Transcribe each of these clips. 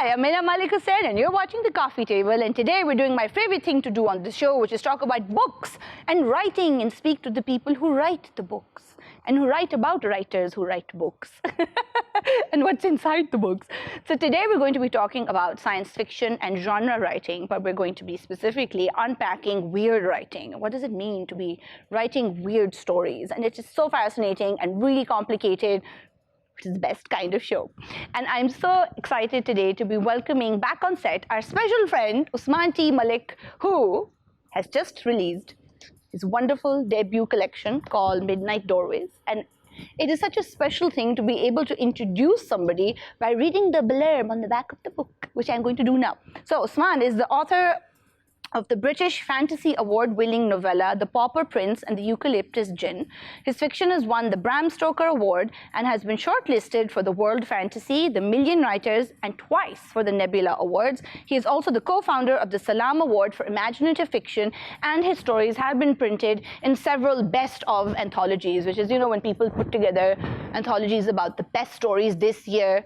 Hi, I'm Meena Malik Hussain and you're watching The Coffee Table, and today we're doing my favorite thing to do on the show, which is talk about books and writing and speak to the people who write the books and who write about writers who write books and what's inside the books. So today we're going to be talking about science fiction and genre writing, but we're going to be specifically unpacking weird writing. What does it mean to be writing weird stories? And it's just so fascinating and really complicated, which is the best kind of show. And I'm so excited today to be welcoming back on set our special friend, Usman T. Malik, who has just released his wonderful debut collection called Midnight Doorways. And it is such a special thing to be able to introduce somebody by reading the blurb on the back of the book, which I'm going to do now. So Usman is the author of the British Fantasy Award-winning novella The Pauper Prince and the Eucalyptus Gin. His fiction has won the Bram Stoker Award and has been shortlisted for the World Fantasy, the Million Writers, and twice for the Nebula Awards. He is also the co-founder of the Salam Award for Imaginative Fiction, and his stories have been printed in several best-of anthologies, which is, you know, when people put together anthologies about the best stories this year.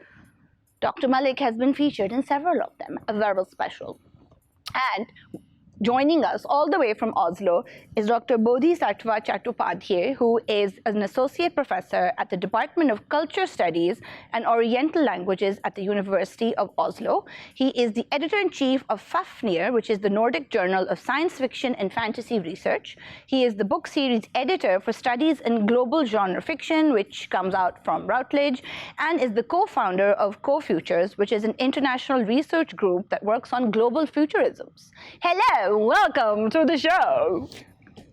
Dr. Malik has been featured in several of them, a very special. And joining us all the way from Oslo is Dr. Bodhisattva Chattopadhyay, who is an associate professor at the Department of Culture Studies and Oriental Languages at the University of Oslo. He is the editor-in-chief of Fafnir, which is the Nordic Journal of Science Fiction and Fantasy Research. He is the book series editor for Studies in Global Genre Fiction, which comes out from Routledge, and is the co-founder of Co-Futures, which is an international research group that works on global futurisms. Hello! Welcome to the show.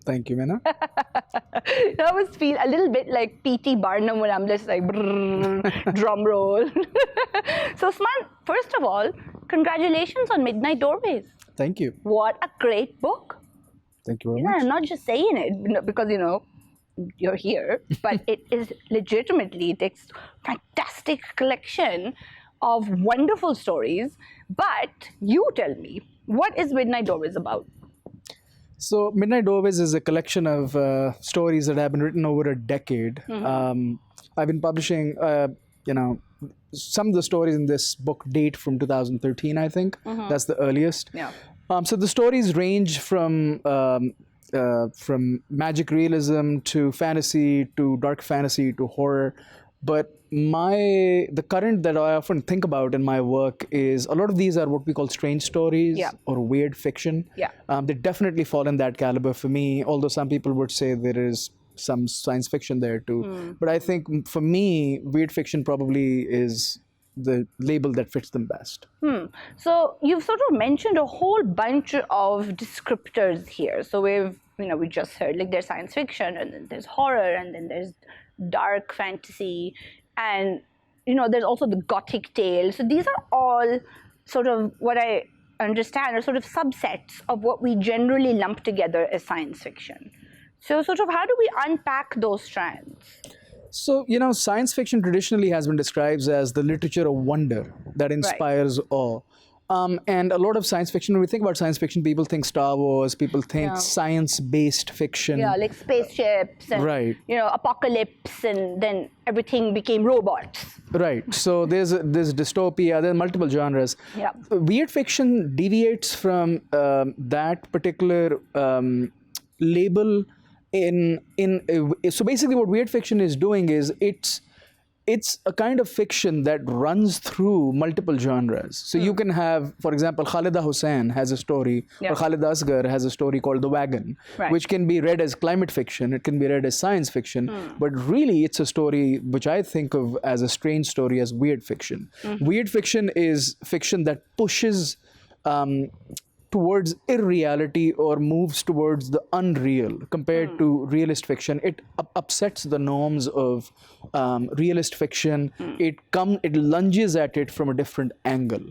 Thank you, Meena. I always feel a little bit like P.T. Barnum when I'm just like brrr, drum roll. So, Usman, first of all, congratulations on Midnight Doorways. Thank you. What a great book. Thank you very Yeah, much. I'm not just saying it because, you know, you're here, but it is legitimately this fantastic collection of wonderful stories. But you tell me, what is Midnight Doorways about? So, Midnight Doorways is a collection of stories that have been written over a decade. I've been publishing, some of the stories in this book date from 2013, I think. That's the earliest. Yeah. So the stories range from magic realism to fantasy to dark fantasy to horror. But the current that I often think about in my work is a lot of these are what we call strange stories or weird fiction. Yeah. They definitely fall in that caliber for me, although some people would say there is some science fiction there too. But I think for me, weird fiction probably is the label that fits them best. So you've sort of mentioned a whole bunch of descriptors here. So we just heard like there's science fiction, and then there's horror, and then there's dark fantasy, and there's also the gothic tale. So these are all sort of what I understand are sort of subsets of what we generally lump together as science fiction. So sort of how do we unpack those strands? So, science fiction traditionally has been described as the literature of wonder that inspires awe. And a lot of science fiction, when we think about science fiction, people think Star Wars, people think science-based fiction. Yeah, like spaceships and, apocalypse, and then everything became robots. Right. So there's dystopia, there are multiple genres. Yeah. Weird fiction deviates from that particular label so basically what weird fiction is doing is it's a kind of fiction that runs through multiple genres. So you can have, for example, Khalida Hossain has a story, or Khalid Asghar has a story called The Wagon, which can be read as climate fiction, it can be read as science fiction, but really it's a story which I think of as a strange story as weird fiction. Weird fiction is fiction that pushes towards irreality or moves towards the unreal compared to realist fiction. It upsets the norms of realist fiction. It lunges at it from a different angle.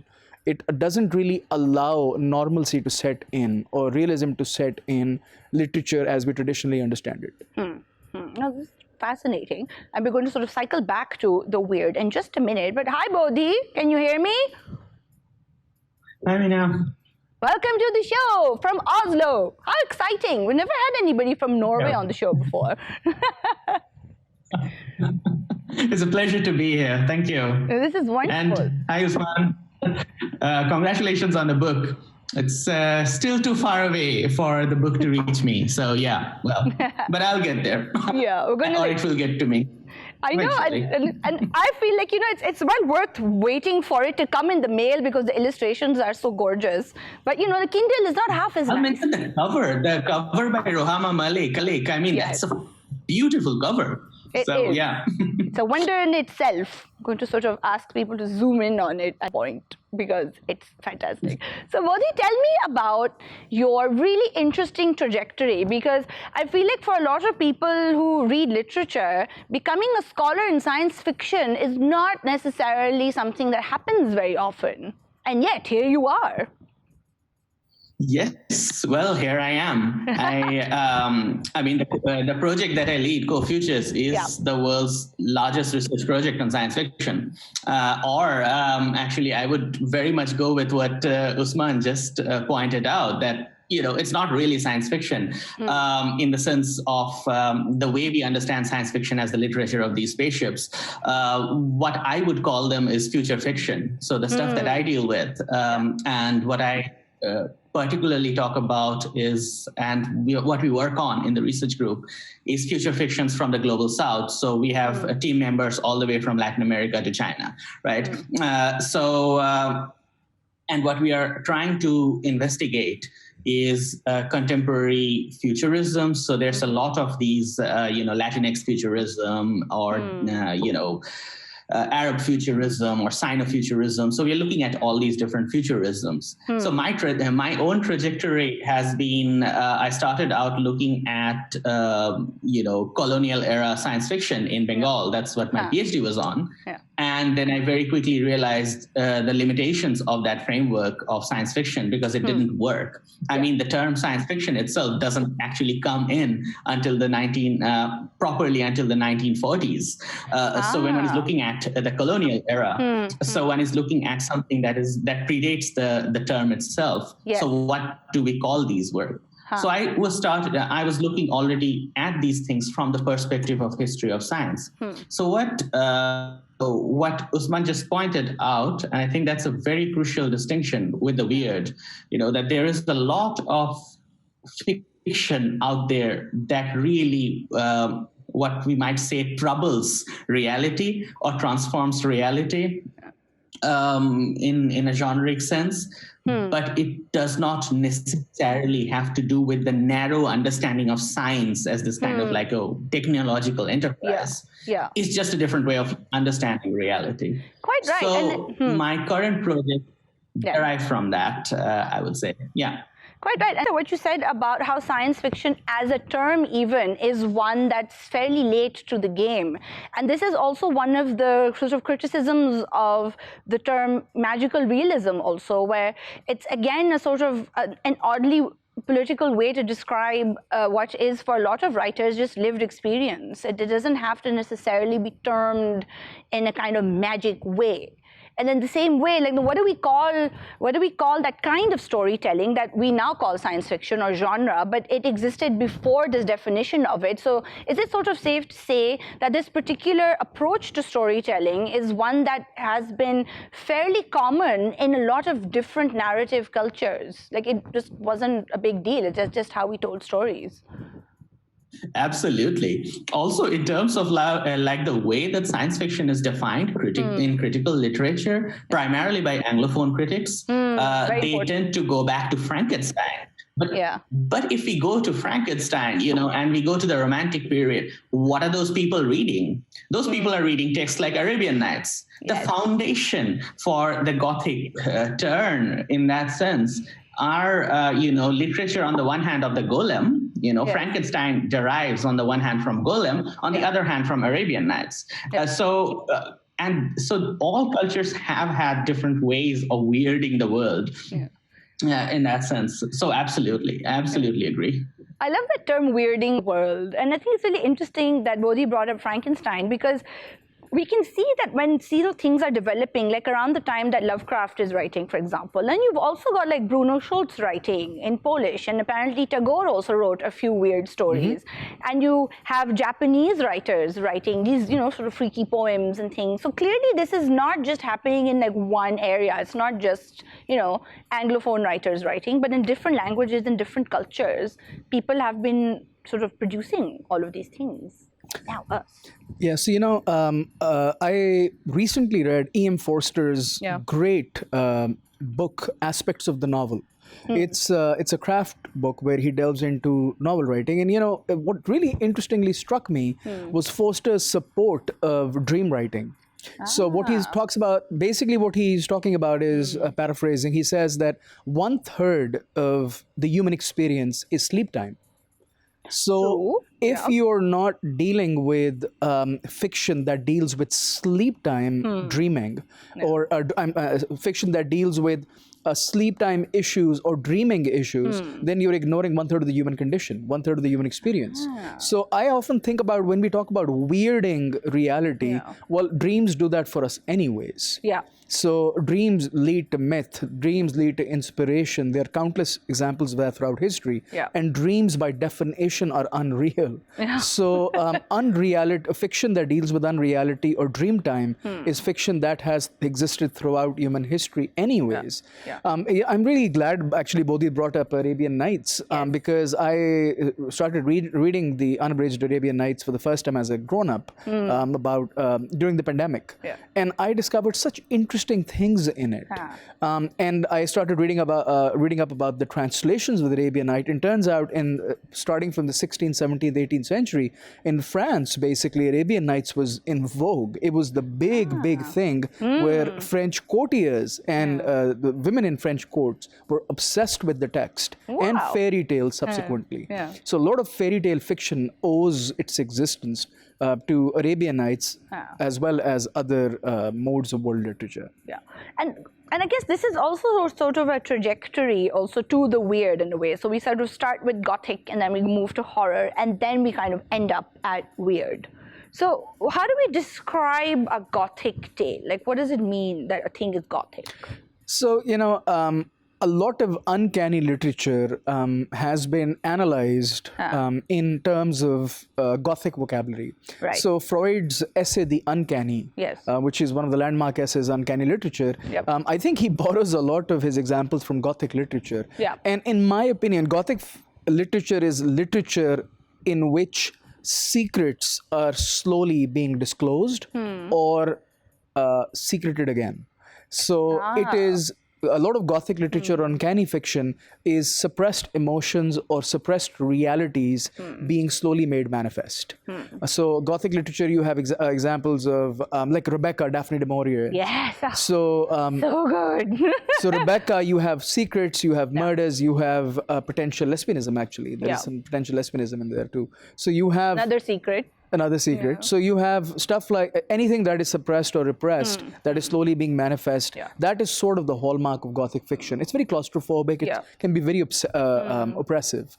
It doesn't really allow normalcy to set in or realism to set in literature as we traditionally understand it. Now, this is fascinating. And we're going to sort of cycle back to the weird in just a minute. But hi, Bodhi, can you hear me? Hi, Meena. Welcome to the show from Oslo. How exciting. We've never had anybody from Norway on the show before. It's a pleasure to be here. Thank you. This is wonderful. And hi, Usman. Congratulations on the book. It's still too far away for the book to reach me. So yeah, well, but I'll get there. Yeah, we're gonna or like, it will get to me. I know, and I feel like, it's well worth waiting for it to come in the mail because the illustrations are so gorgeous. But, the Kindle is not half as I'll nice. mention the cover by Rohama Malik. I mean, Yes. that's a beautiful cover. It so is. yeah. It's a wonder in itself. I'm going to sort of ask people to zoom in on it at a point because it's fantastic. So Bodhi, tell me about your really interesting trajectory, because I feel like for a lot of people who read literature, becoming a scholar in science fiction is not necessarily something that happens very often. And yet, here you are. Yes, well, here I am. I mean, the project that I lead, Co-Futures, is the world's largest research project on science fiction. Actually, I would very much go with what Usman just pointed out, that it's not really science fiction in the sense of the way we understand science fiction as the literature of these spaceships. What I would call them is future fiction. So the stuff that I deal with and what I particularly talk about is, what we work on in the research group is future fictions from the global south. So we have team members all the way from Latin America to China, right? And what we are trying to investigate is contemporary futurism. So there's a lot of these, Latinx futurism or, Arab futurism or Sino-futurism. So we're looking at all these different futurisms. So my own trajectory has been, I started out looking at, colonial era science fiction in Bengal. That's what my PhD was on. Yeah. And then I very quickly realized the limitations of that framework of science fiction because it didn't work. I mean, the term science fiction itself doesn't actually come in until properly until the 1940s. So when one is looking at the colonial era, so one is looking at something that predates the term itself. Yes. So what do we call these words? So I was looking already at these things from the perspective of history of science. So what Usman just pointed out, and I think that's a very crucial distinction with the weird, that there is a lot of fiction out there that really, what we might say, troubles reality or transforms reality in a generic sense. But it does not necessarily have to do with the narrow understanding of science as this kind of like a technological enterprise. Yeah. It's just a different way of understanding reality. Quite right. So my current project derived from that, I would say. Yeah. Quite right. And so what you said about how science fiction as a term even is one that's fairly late to the game. And this is also one of the sort of criticisms of the term magical realism also, where it's again a sort of an oddly political way to describe what is for a lot of writers just lived experience. It doesn't have to necessarily be termed in a kind of magic way. And in the same way, like, what do we call that kind of storytelling that we now call science fiction or genre, but it existed before this definition of it? So is it sort of safe to say that this particular approach to storytelling is one that has been fairly common in a lot of different narrative cultures? Like, it just wasn't a big deal. It's just how we told stories. Absolutely. Also, in terms of like the way that science fiction is defined in critical literature, primarily by Anglophone critics, they tend to go back to Frankenstein. But if we go to Frankenstein, and we go to the Romantic period, what are those people reading? Those people are reading texts like Arabian Nights. Yes. The foundation for the Gothic turn in that sense are, literature on the one hand of the Golem. Frankenstein derives on the one hand from Golem, on the other hand from Arabian Nights. So all cultures have had different ways of weirding the world in that sense. So absolutely agree. I love the term weirding world. And I think it's really interesting that Bodhi brought up Frankenstein, because we can see that when things are developing, like around the time that Lovecraft is writing, for example, and you've also got like Bruno Schulz writing in Polish, and apparently Tagore also wrote a few weird stories, and you have Japanese writers writing these, sort of freaky poems and things. So clearly this is not just happening in like one area. It's not just, Anglophone writers writing, but in different languages and different cultures, people have been sort of producing all of these things. Now us. Yeah, so I recently read E.M. Forster's great book, Aspects of the Novel. It's a craft book where he delves into novel writing, and what really interestingly struck me was Forster's support of dream writing. So what he talks about, basically what he's talking about is, paraphrasing, he says that 1/3 of the human experience is sleep time. So if you're not dealing with fiction that deals with sleep time dreaming, or fiction that deals with sleep time issues or dreaming issues, then you're ignoring 1/3 of the human condition, 1/3 of the human experience. So I often think about, when we talk about weirding reality, well, dreams do that for us anyways. Yeah. So dreams lead to myth, dreams lead to inspiration. There are countless examples of that throughout history. Yeah. And dreams by definition are unreal. Yeah. So unreality, fiction that deals with unreality or dream time is fiction that has existed throughout human history anyways. Yeah. I'm really glad actually Bodhi brought up Arabian Nights, because I started reading the unabridged Arabian Nights for the first time as a grown-up about during the pandemic. Yeah. And I discovered such interesting things in it. And I started reading up about the translations of the Arabian Night. And turns out, starting from the 16th, 17th, 18th century, in France, basically, Arabian Nights was in vogue. It was the big thing where French courtiers and the women in French courts were obsessed with the text and fairy tales subsequently. Yeah. So a lot of fairy tale fiction owes its existence to Arabian Nights, as well as other modes of world literature. Yeah, and I guess this is also sort of a trajectory also to the weird in a way. So we sort of start with Gothic, and then we move to horror, and then we kind of end up at weird. So how do we describe a Gothic tale? Like, what does it mean that a thing is Gothic? So, a lot of uncanny literature has been analyzed in terms of Gothic vocabulary. Right. So Freud's essay, The Uncanny, which is one of the landmark essays, Uncanny Literature, I think he borrows a lot of his examples from Gothic literature. Yeah. And in my opinion, Gothic literature is literature in which secrets are slowly being disclosed or secreted again. So it is a lot of Gothic literature, uncanny fiction, is suppressed emotions or suppressed realities being slowly made manifest. So Gothic literature, you have examples of like Rebecca, Daphne du Maurier. Yes. So So good. so Rebecca, you have secrets, you have murders, you have potential lesbianism. Actually, there is some potential lesbianism in there too. So you have another secret. So you have stuff like anything that is suppressed or repressed that is slowly being manifest. That is sort of the hallmark of Gothic fiction. It's very claustrophobic. It can be very oppressive.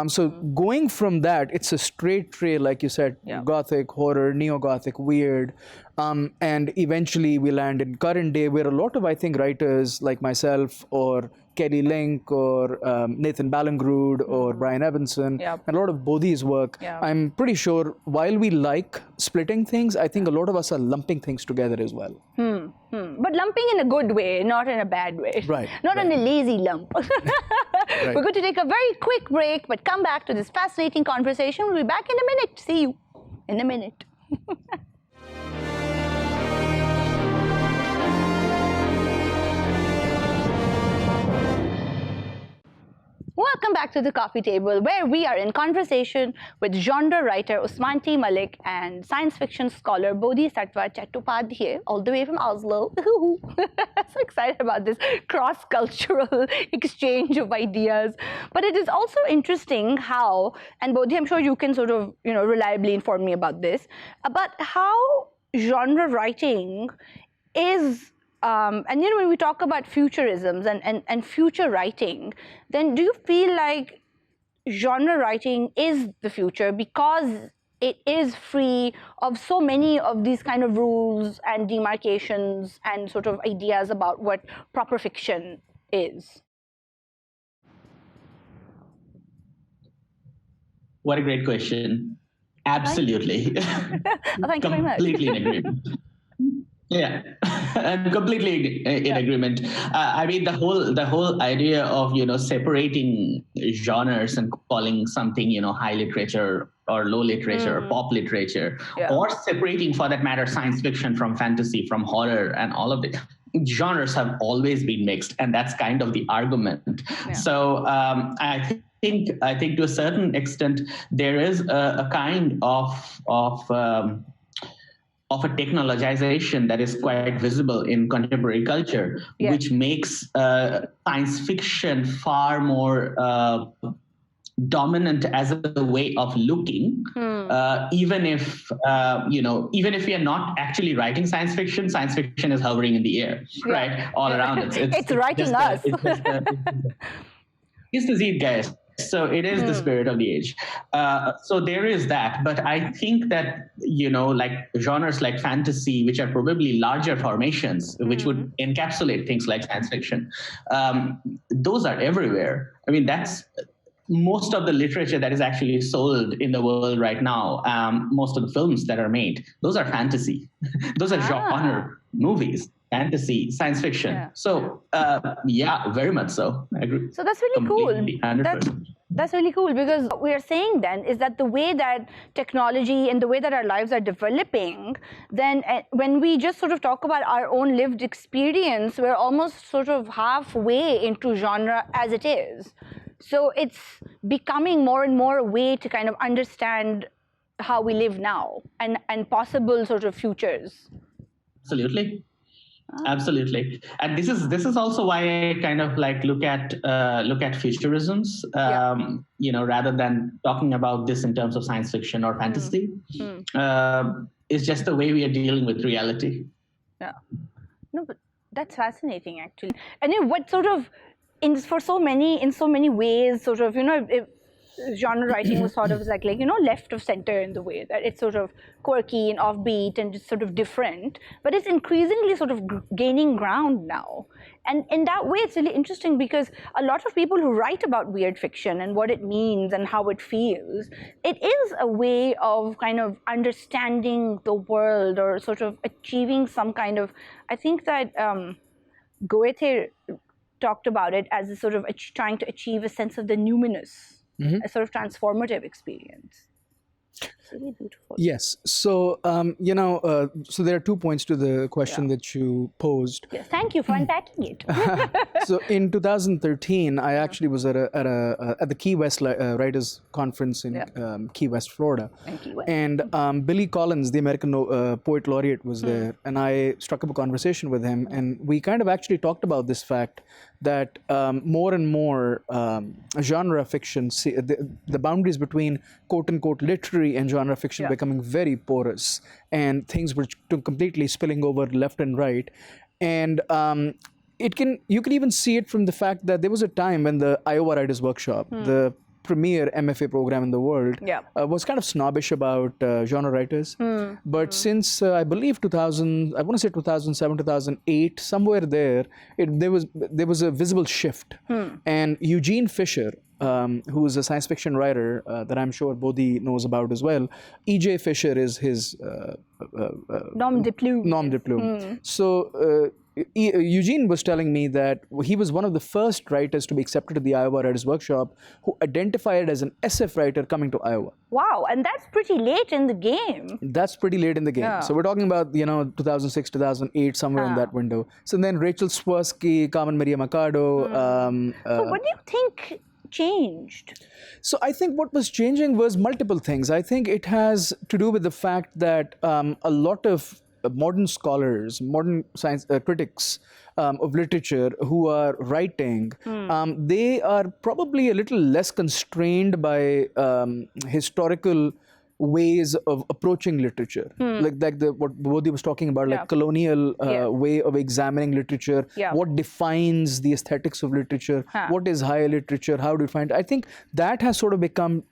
So going from that, it's a straight trail, like you said, Gothic, horror, neo-Gothic, weird. And eventually we land in current day, where a lot of, I think, writers like myself or Kelly Link or Nathan Ballingrud or Brian Evanson, and a lot of Bodhi's work, I'm pretty sure while we like splitting things, I think a lot of us are lumping things together as well. But lumping in a good way, not in a bad way. Right. Not in a lazy lump. We're going to take a very quick break, but come back to this fascinating conversation. We'll be back in a minute. See you in a minute. Welcome back to the coffee table, where we are in conversation with genre writer Usman T. Malik and science fiction scholar Bodhisattva Chattopadhyay, all the way from Oslo. So excited about this cross-cultural exchange of ideas. But it is also interesting how, and Bodhi, I'm sure you can sort of reliably inform me about this, about how genre writing is. And when we talk about futurisms and future writing, then do you feel like genre writing is the future because it is free of so many of these kind of rules and demarcations and sort of ideas about what proper fiction is? What a great question. Absolutely. Thank you very much. Completely in agreement. Yeah, I'm completely in agreement. I mean, the whole idea of separating genres and calling something high literature or low literature or pop literature, or separating, for that matter, science fiction from fantasy, from horror, and all of it. Genres have always been mixed, and that's kind of the argument. Yeah. So I think to a certain extent there is a kind of a technologization that is quite visible in contemporary culture, which makes science fiction far more dominant as a way of looking. Even if we are not actually writing science fiction is hovering in the air, right, all around us. It's writing us. It's the zeitgeist. So it is the spirit of the age. So there is that. But I think that, like genres like fantasy, which are probably larger formations, which would encapsulate things like science fiction, those are everywhere. I mean, that's most of the literature that is actually sold in the world right now. Most of the films that are made, those are fantasy. Those are genre movies. Fantasy, science fiction. Yeah. So, very much so. I agree. So that's really cool. That's really cool, because what we are saying then is that the way that technology and the way that our lives are developing, then when we just sort of talk about our own lived experience, we're almost sort of halfway into genre as it is. So it's becoming more and more a way to kind of understand how we live now and possible sort of futures. Absolutely. Absolutely, and this is also why I kind of like look at futurisms, rather than talking about this in terms of science fiction or fantasy. It's just the way we are dealing with reality. Yeah, no, but that's fascinating actually. And what sort of in so many ways, sort of if genre writing was sort of like left of center in the way that it's sort of quirky and offbeat and just sort of different, but it's increasingly sort of gaining ground now. And in that way, it's really interesting, because a lot of people who write about weird fiction and what it means and how it feels, it is a way of kind of understanding the world or sort of achieving some kind of, I think that Goethe talked about it as a sort of trying to achieve a sense of the numinous. A sort of transformative experience. It's really beautiful. Yes. So, so there are 2 points to the question that you posed. Yes. Thank you for unpacking it. So in 2013, I actually was at the Key West Writers Conference in Key West, Florida. And Billy Collins, the American Poet Laureate, was there. And I struck up a conversation with him. And we kind of actually talked about this fact that more and more genre fiction, the boundaries between quote-unquote literary and genre fiction are becoming very porous, and things were completely spilling over left and right. And you can even see it from the fact that there was a time when the Iowa Writers Workshop, the premier MFA program in the world, was kind of snobbish about genre writers. But since I believe 2007, 2008, somewhere there, there was a visible shift. And Eugene Fisher, who is a science fiction writer that I'm sure Bodhi knows about as well. E.J. Fisher is his nom de plume. So Eugene was telling me that he was one of the first writers to be accepted to the Iowa Writers Workshop who identified as an SF writer coming to Iowa. Wow, and that's pretty late in the game. That's pretty late in the game. Yeah. So we're talking about 2006, 2008, somewhere in that window. So then Rachel Swirsky, Carmen Maria Machado. So what do you think changed? So I think what was changing was multiple things. I think it has to do with the fact that a lot of modern scholars, modern science critics of literature who are writing, they are probably a little less constrained by historical ways of approaching literature, like what Bodhi was talking about, like colonial way of examining literature, what defines the aesthetics of literature, what is higher literature, how do you find it? I think that has sort of become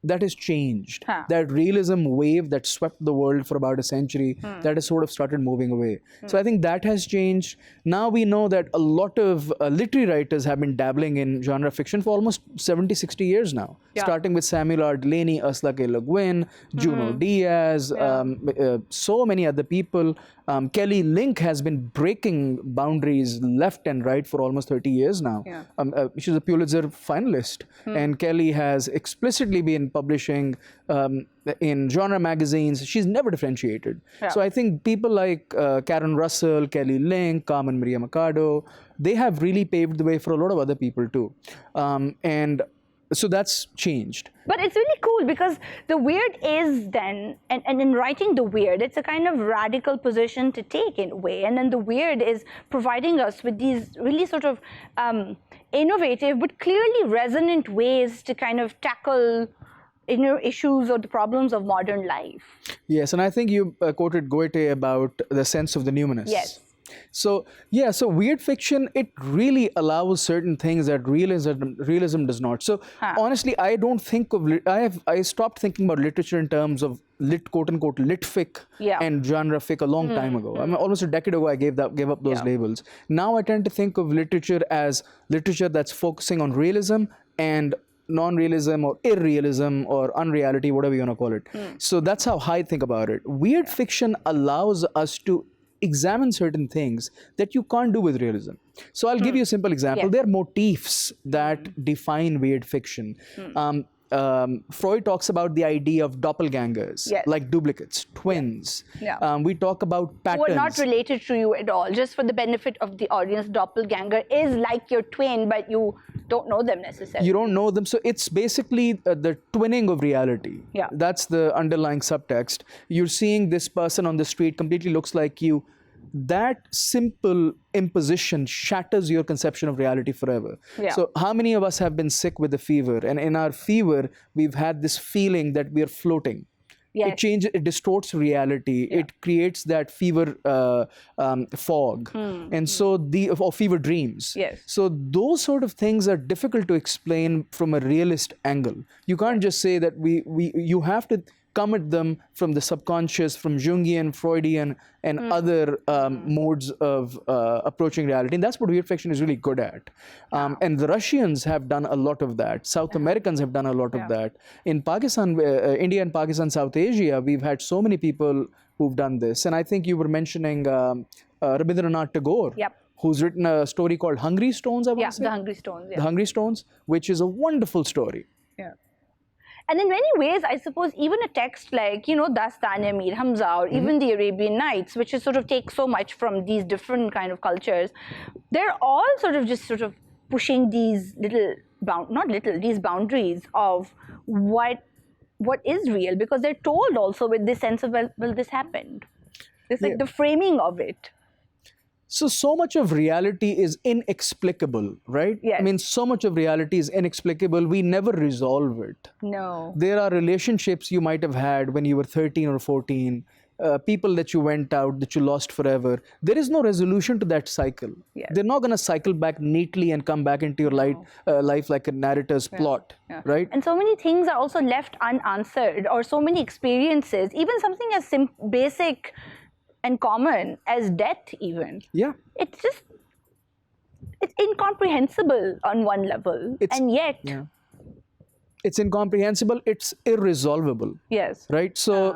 that has changed. Huh. That realism wave that swept the world for about a century, that has sort of started moving away. So I think that has changed. Now we know that a lot of literary writers have been dabbling in genre fiction for almost 70, 60 years now, starting with Samuel R. Delany, Ursula K. Le Guin, Junot Diaz, so many other people. Kelly Link has been breaking boundaries left and right for almost 30 years now. She's a Pulitzer finalist, and Kelly has explicitly been publishing in genre magazines. She's never differentiated. So I think people like Karen Russell, Kelly Link, Carmen Maria Machado, they have really paved the way for a lot of other people too. And so that's changed. But it's really cool because the weird is then, and in writing the weird, it's a kind of radical position to take in a way. And then the weird is providing us with these really sort of innovative but clearly resonant ways to kind of tackle inner issues or the problems of modern life. Yes, and I think you quoted Goethe about the sense of the numinous. Yes. So yeah, so weird fiction, it really allows certain things that realism does not. So honestly, I don't think of I stopped thinking about literature in terms of quote unquote lit fic and genre fic a long time ago. I mean, almost a decade ago I gave up those labels. Now I tend to think of literature as literature that's focusing on realism and non-realism or irrealism or unreality, whatever you want to call it. So that's how I think about it. Weird fiction allows us to examine certain things that you can't do with realism. So I'll give you a simple example. There are motifs that define weird fiction. Freud talks about the idea of doppelgangers, like duplicates, twins. We talk about patterns. Who are not related to you at all. Just for the benefit of the audience, doppelganger is like your twin, but you don't know them necessarily. You don't know them. So it's basically the twinning of reality. That's the underlying subtext. You're seeing this person on the street completely looks like you. That simple imposition shatters your conception of reality forever. So how many of us have been sick with a fever, and in our fever we've had this feeling that we are floating? It distorts reality. It creates that fever fog, and so or fever dreams. So those sort of things are difficult to explain from a realist angle. You can't just say that you have to come at them from the subconscious, from Jungian, Freudian, and other modes of approaching reality. And that's what weird fiction is really good at. And the Russians have done a lot of that. South Americans have done a lot of that. In Pakistan, India and Pakistan, South Asia, we've had so many people who've done this. And I think you were mentioning Rabindranath Tagore. Who's written a story called Hungry Stones, I want to say? The Hungry Stones. The Hungry Stones, which is a wonderful story. And in many ways, I suppose, even a text like, Dastan-e Mir Hamza or even the Arabian Nights, which is sort of takes so much from these different kind of cultures, they're all sort of pushing these these boundaries of what is real, because they're told also with this sense of, well, this happened. It's like the framing of it. So much of reality is inexplicable, right? I mean, so much of reality is inexplicable. We never resolve it. No. There are relationships you might have had when you were 13 or 14, people that you went out, that you lost forever. There is no resolution to that cycle. They're not going to cycle back neatly and come back into your life like a narrator's plot, right? And so many things are also left unanswered, or so many experiences, even something as basic and common as death even. It's incomprehensible on one level, and yet it's incomprehensible, it's irresolvable. Right? So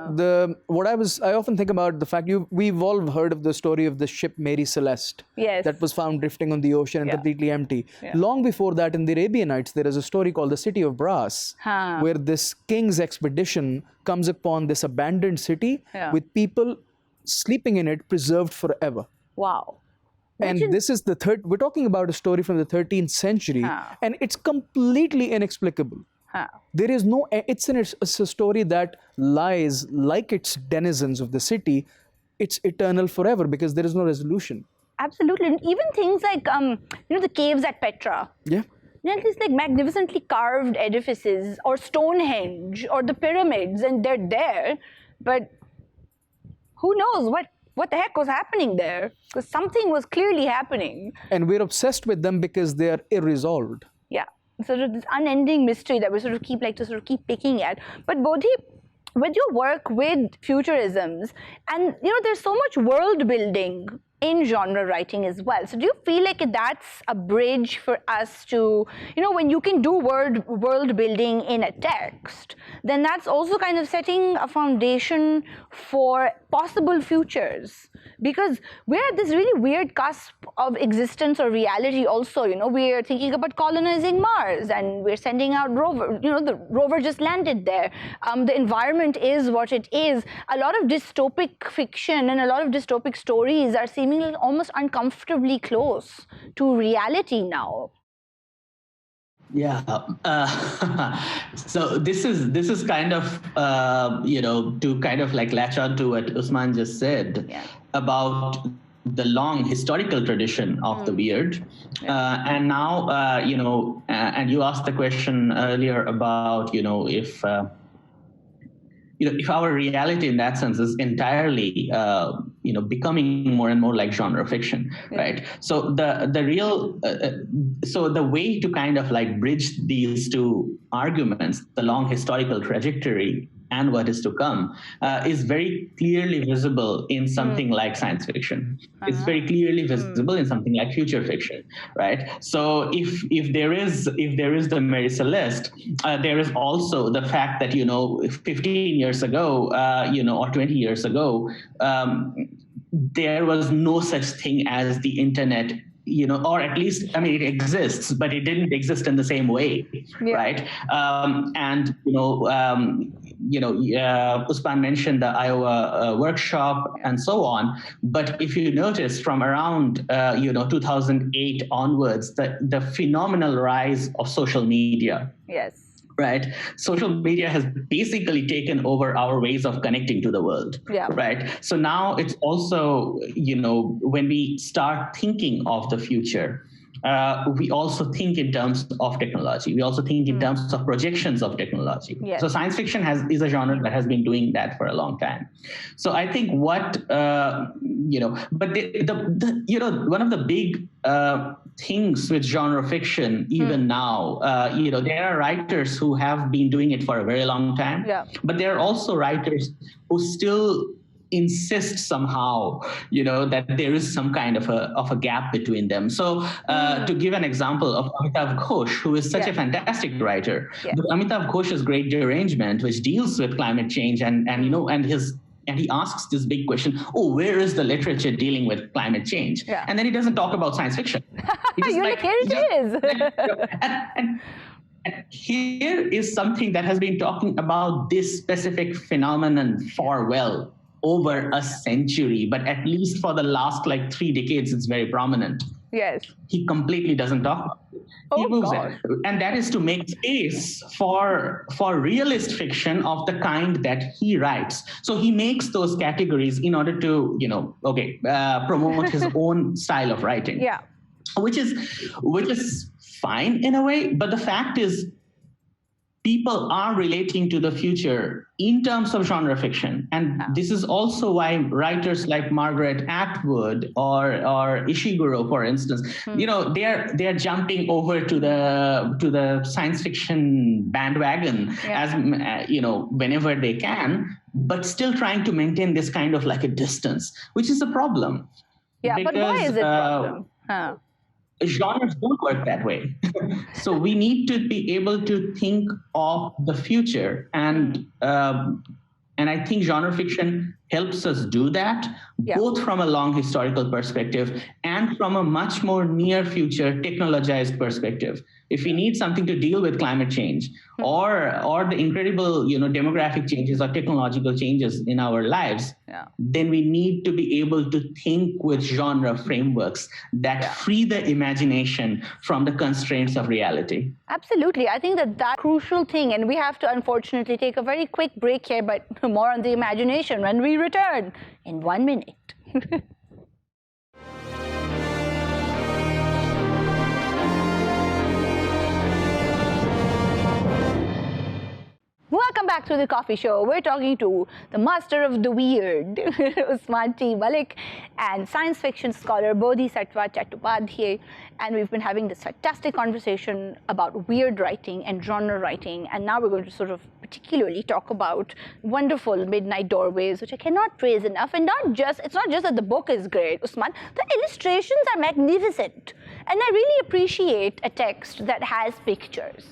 I often think about the fact we've all heard of the story of the ship Mary Celeste that was found drifting on the ocean and completely empty. Long before that, in the Arabian Nights, there is a story called the City of Brass, where this king's expedition comes upon this abandoned city with people sleeping in it, preserved forever. Wow. And this is we're talking about a story from the 13th century, and it's completely inexplicable. There is no, it's a story that lies like its denizens of the city. It's eternal forever because there is no resolution. Absolutely. And even things like, the caves at Petra. These like magnificently carved edifices, or Stonehenge, or the pyramids, and they're there, but who knows what the heck was happening there? Because something was clearly happening. And we're obsessed with them because they are irresolved. sort of this unending mystery that we sort of keep picking at. But Bodhi, with your work with futurisms, and there's so much world building in genre writing as well. So do you feel like that's a bridge for us to, when you can do world building in a text, then that's also kind of setting a foundation for possible futures? Because we're at this really weird cusp of existence or reality also. We're thinking about colonizing Mars, and we're sending out rover. The rover just landed there. The environment is what it is. A lot of dystopic fiction and a lot of dystopic stories are seemingly almost uncomfortably close to reality now. Yeah. So this is kind of to kind of like latch on to what Usman just said about the long historical tradition of the weird, and now and you asked the question earlier about if our reality in that sense is entirely, becoming more and more like genre fiction, right? So so the way to kind of like bridge these two arguments, the long historical trajectory and what is to come, is very clearly visible in something like science fiction. It's very clearly visible in something like future fiction, right? So if there is the Mary Celeste, there is also the fact that 15 years ago, or 20 years ago, there was no such thing as the internet. Or at least, it exists, but it didn't exist in the same way, right? Usman mentioned the Iowa workshop and so on. But if you notice, from around 2008 onwards, the phenomenal rise of social media. Yes. Right. Social media has basically taken over our ways of connecting to the world. Yeah. Right. So now it's also, when we start thinking of the future, we also think in terms of technology. We also think in terms of projections of technology. Yes. So science fiction is a genre that has been doing that for a long time. So I think but one of the big things with genre fiction, even now, there are writers who have been doing it for a very long time. Yeah. But there are also writers who still insist somehow, that there is some kind of a gap between them. So to give an example of Amitav Ghosh, who is such a fantastic writer, but Amitav Ghosh's Great Derangement, which deals with climate change and he asks this big question, where is the literature dealing with climate change? Yeah. And then he doesn't talk about science fiction. You're like, here it is. And here is something that has been talking about this specific phenomenon for over a century, but at least for the last 3 decades, it's very prominent. Yes. He completely doesn't talk about it. He moves it. And that is to make space for realist fiction of the kind that he writes. So he makes those categories in order to, promote his own style of writing. Yeah. Which is fine in a way, but the fact is, people are relating to the future in terms of genre fiction. And this is also why writers like Margaret Atwood or Ishiguro, for instance, they're jumping over to the science fiction bandwagon as whenever they can, but still trying to maintain this kind of a distance, which is a problem. Yeah, because, but why is it a problem? Genres don't work that way. So we need to be able to think of the future. And I think genre fiction helps us do that, both from a long historical perspective and from a much more near future technologized perspective. If we need something to deal with climate change or the incredible demographic changes or technological changes in our lives, then we need to be able to think with genre frameworks that free the imagination from the constraints of reality. Absolutely. I think that's a crucial thing. And we have to unfortunately take a very quick break here, but more on the imagination when we return in 1 minute. Welcome back to the coffee show. We're talking to the master of the weird, Usman T. Malik, and science fiction scholar Bodhisattva Chattopadhyay. And we've been having this fantastic conversation about weird writing and genre writing. And now we're going to sort of particularly talk about wonderful Midnight Doorways, which I cannot praise enough. And it's not just that the book is great, Usman, the illustrations are magnificent. And I really appreciate a text that has pictures.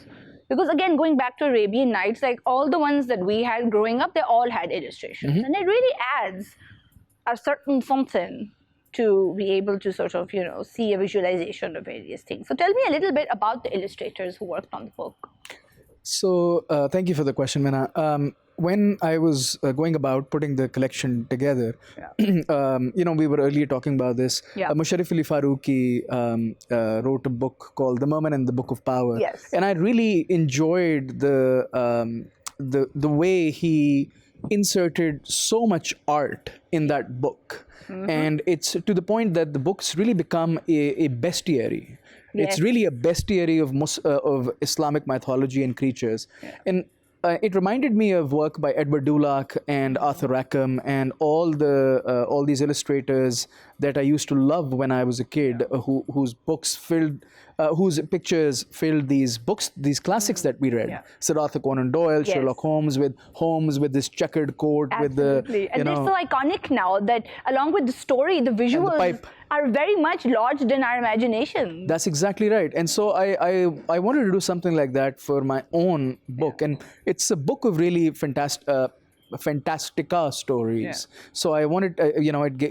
Because again, going back to Arabian Nights, like all the ones that we had growing up, they all had illustrations. And it really adds a certain something to be able to sort of, see a visualization of various things. So tell me a little bit about the illustrators who worked on the book. So thank you for the question, Mina. When I was going about putting the collection together, we were earlier talking about this. Yeah. Musharraf Ali Farooqi wrote a book called The Merman and the Book of Power. Yes. And I really enjoyed the way he inserted so much art in that book. And it's to the point that the book's really become a bestiary. Yes. It's really a bestiary of Islamic mythology and creatures. Yeah. And it reminded me of work by Edward Dulac and Arthur Rackham and all these illustrators that I used to love when I was a kid, whose pictures filled these books, these classics that we read. Yeah. Sir Arthur Conan Doyle, Yes. Sherlock Holmes with this checkered coat, Absolutely. with And they're so iconic now that along with the story, the visuals pipe. are very much lodged in our imagination. That's exactly right. And so I wanted to do something like that for my own book. And it's a book of really fantastica stories. Yeah. So I wanted,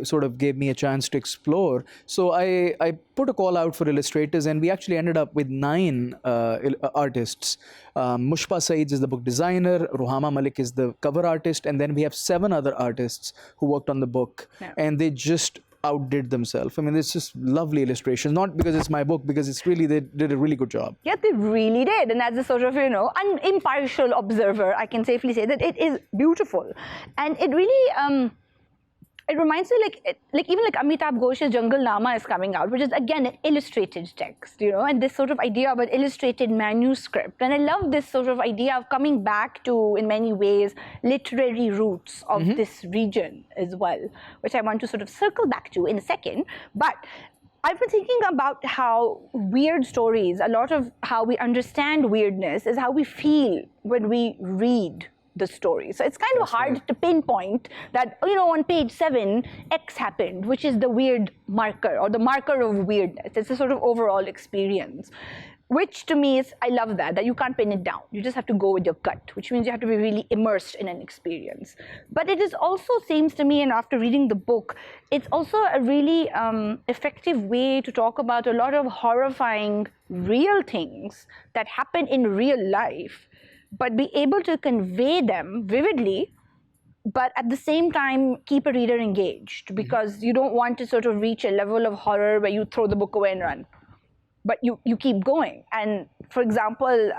sort of gave me a chance to explore. So I put a call out for illustrators, and we actually ended up with 9 artists. Mushpa Saeed is the book designer, Ruhama Malik is the cover artist, and then we have 7 other artists who worked on the book. Yeah. And they just outdid themselves. I mean, it's just lovely illustrations, not because it's my book, because it's really, they did a really good job. Yeah, they really did. And as a sort of, an impartial observer, I can safely say that it is beautiful. And it really, it reminds me like even like Amitabh Ghosh's Jungle Nama is coming out, which is again an illustrated text, and this sort of idea of an illustrated manuscript. And I love this sort of idea of coming back to, in many ways, literary roots of this region as well, which I want to sort of circle back to in a second. But I've been thinking about how weird stories, a lot of how we understand weirdness is how we feel when we read the story. So it's kind of hard to pinpoint that, on page 7, X happened, which is the weird marker or the marker of weirdness. It's a sort of overall experience, which to me is, I love that you can't pin it down. You just have to go with your gut, which means you have to be really immersed in an experience. But it is also, seems to me, and after reading the book, it's also a really effective way to talk about a lot of horrifying real things that happen in real life, but be able to convey them vividly, but at the same time keep a reader engaged, because you don't want to sort of reach a level of horror where you throw the book away and run, but you keep going. And for example,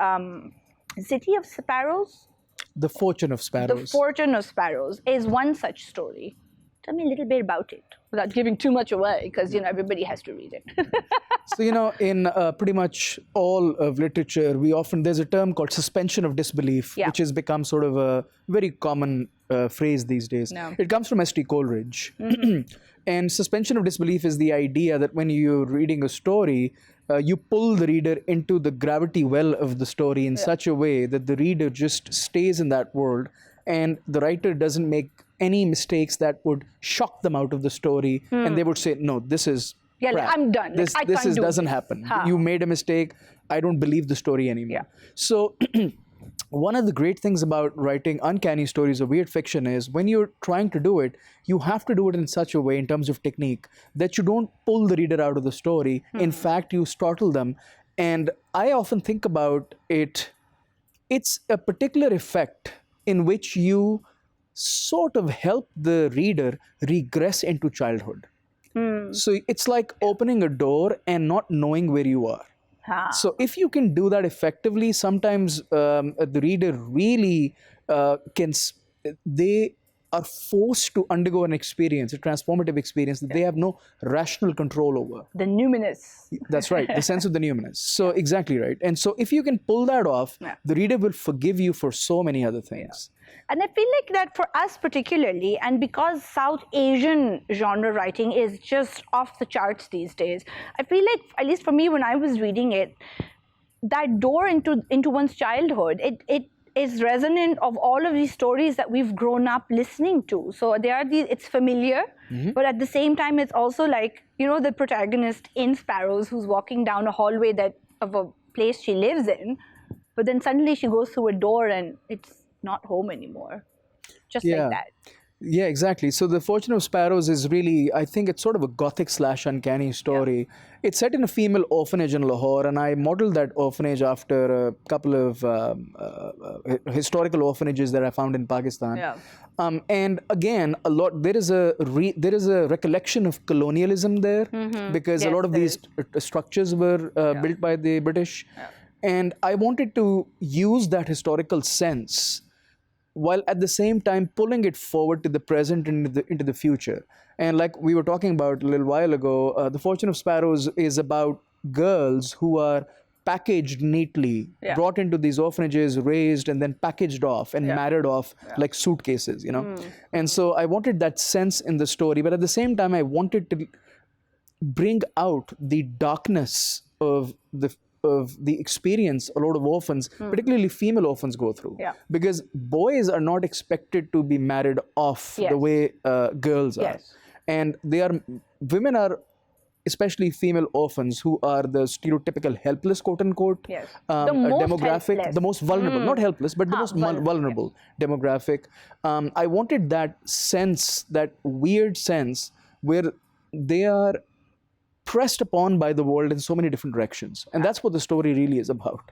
City of Sparrows? The Fortune of Sparrows. The Fortune of Sparrows is one such story. Tell me a little bit about it, without giving too much away, because everybody has to read it. So, in pretty much all of literature, there's a term called suspension of disbelief, Yeah. which has become sort of a very common phrase these days. No. It comes from S.T. Coleridge. And suspension of disbelief is the idea that when you're reading a story, you pull the reader into the gravity well of the story in such a way that the reader just stays in that world, and the writer doesn't make any mistakes that would shock them out of the story, and they would say, no, this is Yeah, like, crap. I'm done. Like, This I can't do doesn't this. happen. Huh. You made a mistake. I don't believe the story anymore. Yeah. So one of the great things about writing uncanny stories or weird fiction is when you're trying to do it, you have to do it in such a way in terms of technique that you don't pull the reader out of the story. In fact, you startle them. And I often think about it, it's a particular effect in which you sort of help the reader regress into childhood. So it's like opening a door and not knowing where you are. So if you can do that effectively, sometimes the reader really they are forced to undergo an experience, a transformative experience that they have no rational control over. The numinous. That's right, the sense of the numinous. So exactly right. And so if you can pull that off, the reader will forgive you for so many other things. And I feel like that for us particularly, and because South Asian genre writing is just off the charts these days, I feel like, at least for me when I was reading it, that door into one's childhood, it is resonant of all of these stories that we've grown up listening to. So there are these, it's familiar, but at the same time, it's also like, you know, the protagonist in Sparrows who's walking down a hallway of a place she lives in, but then suddenly she goes through a door and it's not home anymore. Just like that. Yeah, exactly. So The Fortune of Sparrows is really, I think it's sort of a gothic / uncanny story. It's set in a female orphanage in Lahore, and I modeled that orphanage after a couple of historical orphanages that I found in Pakistan. And again, there is a recollection of colonialism there, because a lot of these structures were built by the British. And I wanted to use that historical sense while at the same time pulling it forward to the present and into the future. And like we were talking about a little while ago, The Fortune of Sparrows is about girls who are packaged neatly, brought into these orphanages, raised, and then packaged off and married off like suitcases, you know. And so I wanted that sense in the story, but at the same time I wanted to bring out the darkness of the experience a lot of orphans, particularly female orphans, go through. Because boys are not expected to be married off the way girls are. And women are, especially female orphans, who are the stereotypical helpless, quote unquote, demographic, helpless. The most vulnerable, not helpless, but the most vulnerable demographic. I wanted that sense, that weird sense, where they are pressed upon by the world in so many different directions. And that's what the story really is about.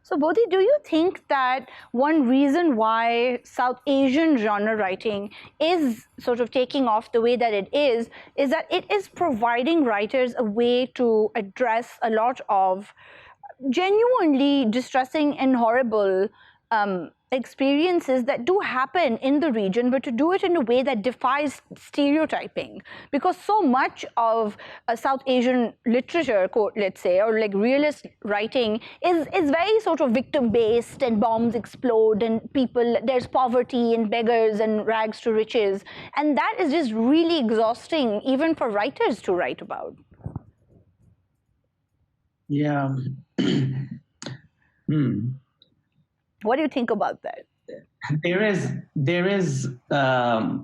So Bodhi, do you think that one reason why South Asian genre writing is sort of taking off the way that it is that it is providing writers a way to address a lot of genuinely distressing and horrible experiences that do happen in the region, but to do it in a way that defies stereotyping? Because so much of South Asian literature, quote, let's say, or like realist writing is very sort of victim-based, and bombs explode and there's poverty and beggars and rags to riches. And that is just really exhausting even for writers to write about. Yeah. What do you think about that? There is, I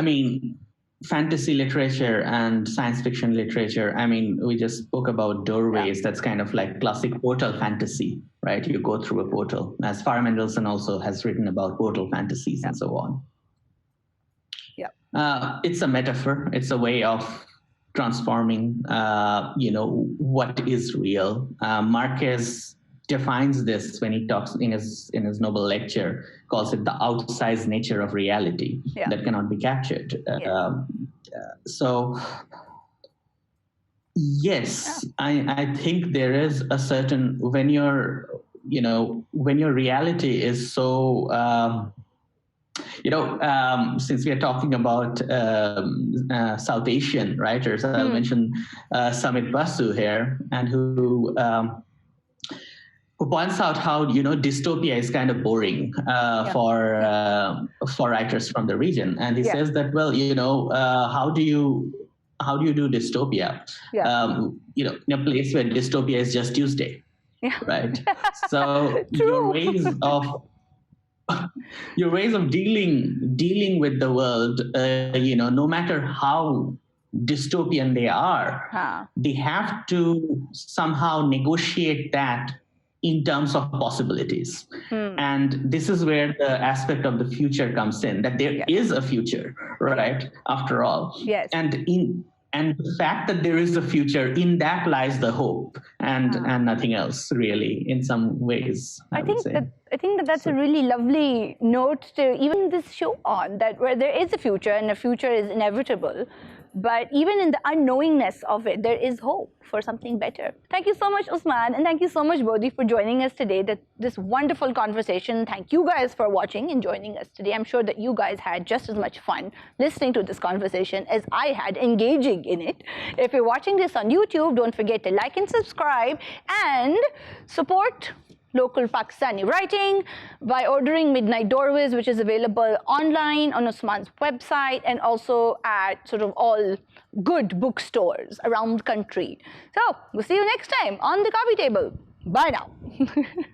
mean, fantasy literature and science fiction literature. I mean, we just spoke about Doorways. That's kind of like classic portal fantasy, right? You go through a portal. As Farah Mendelssohn also has written about portal fantasies and so on. It's a metaphor. It's a way of transforming, what is real. Marquez defines this when he talks in his noble lecture, calls it the outsized nature of reality that cannot be captured. So yes, I think there is a certain, when your reality is so since we are talking about South Asian writers, I'll mention Samit Basu here, and who points out how dystopia is kind of boring for writers from the region, and he says that, well, how do you do dystopia? In a place where dystopia is just Tuesday, right? So your ways of dealing with the world, no matter how dystopian they are, they have to somehow negotiate that in terms of possibilities. And this is where the aspect of the future comes in, that there is a future, right? After all. And the fact that there is a future, in that lies the hope, and nothing else, really, in some ways. I think that's a really lovely note to even this show on, that where there is a future and a future is inevitable. But even in the unknowingness of it, there is hope for something better. Thank you so much, Usman, and thank you so much, Bodhi, for joining us today. This wonderful conversation. Thank you guys for watching and joining us today. I'm sure that you guys had just as much fun listening to this conversation as I had engaging in it. If you're watching this on YouTube, don't forget to like and subscribe and support local Pakistani writing by ordering Midnight Doorways, which is available online on Usman's website and also at sort of all good bookstores around the country. So we'll see you next time on the coffee table. Bye now.